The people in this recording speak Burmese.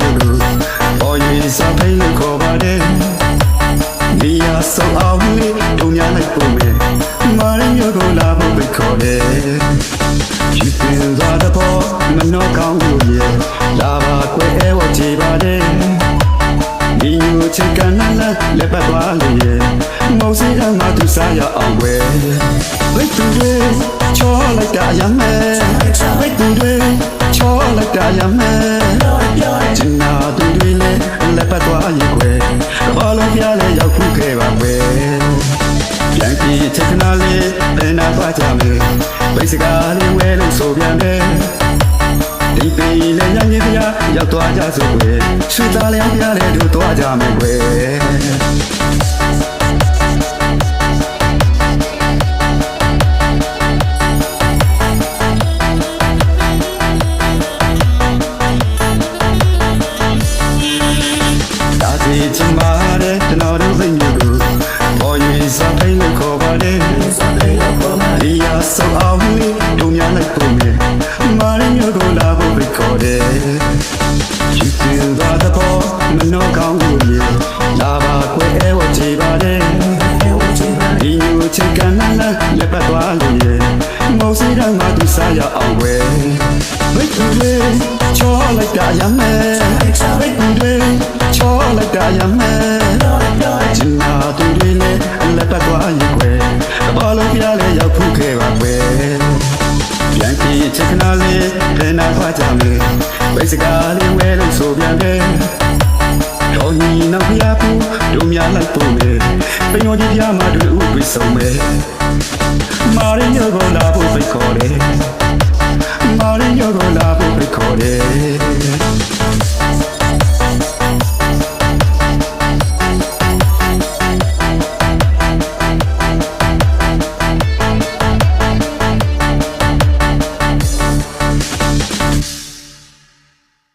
မျိုးကိုပေါ်ရင်စာဖိလို့ခေါ်ပါတယ်နေရာဆုံးအောင်လေးဒုံများလိုက်ပုံပဲမာရမျိုးကိုလာဖို့ပဲခေါ်တယ်ယူတင်သွားတဲ့ပေါ်မနှောကောင်းလို့ရဲ့လာပါကွယ်အဲဝကြည်ပါတယ်ဒီမျိုးချစ်ကန်လာလက်ပတ်သွားလို့ရဲ့မောင်စီကငါသူစားရအောင်ပဲဝိတ်တူတွေချောလိုက်တာရမယ်ဝိတ်တူတွေချောလိုက်တာရမယ်ကျင်နာသူတွေလည်းလက်ပတ်သွားရင်ကွယ်ဘာလို့ပြလဲရောက်ခုခဲ့ပါပဲပြန်ပြီးချက်ကနာလေးဘယ်နာပါကြမလဲဘိတ်စကားလေးဝဲလို့ဆိုပြန်တယ်ဒီပေလည်းရရင်ပြရောက်သွားကြစို့ကွယ်ရွှေသားလည်းပြလဲတို့သွားကြမယ်ကွယ်ချင်ပါတယ်ကျွန်တော်တို့စိတ်မျိုးကိုပေါ်ရင်စာဖိလို့ခေါ်ပါတယ်ဒီရဆောင်းလေးဒုံများလိုက်ပုံနဲ့မာရမျိုးကိုလာဖို့ပဲခေါ်တယ်ယူတင်သွားတဲ့ပေါ်မနှောကောင်းလို့ရေလာပါကွယ်အဲဝကြည်ပါတယ်ဒီမျိုးချစ်ကန်လာလက်ပတ်သွားလို့ရေမောင်စီတော့ငါသူစားရအောင်ွယ်ဝိတ်တူလေးချောလိုက်တာရမယ်ဝိတ်တူလေးချောလိုက်တာရမယ်ကျင်နာသူတွေလည်းလက်ပတ်သွားရင်ကွယ်ဘာလို့ပြလဲရောက်ခုခဲ့ပါပဲပြန်ပြီးချက်ကနာလေးဘယ်နာခွာကြမလဲဘိတ်စကားလေးဝဲလို့ဆိုပြန်တယ်တော်ညီနောက်ပြပူတို့များလိုက်ပုံပဲပင်ရောကြီးပြမှာတို့ဥပိဆုံးပဲမာရင်းရောလာဖို့ဖိတ်ခေါ်တယ်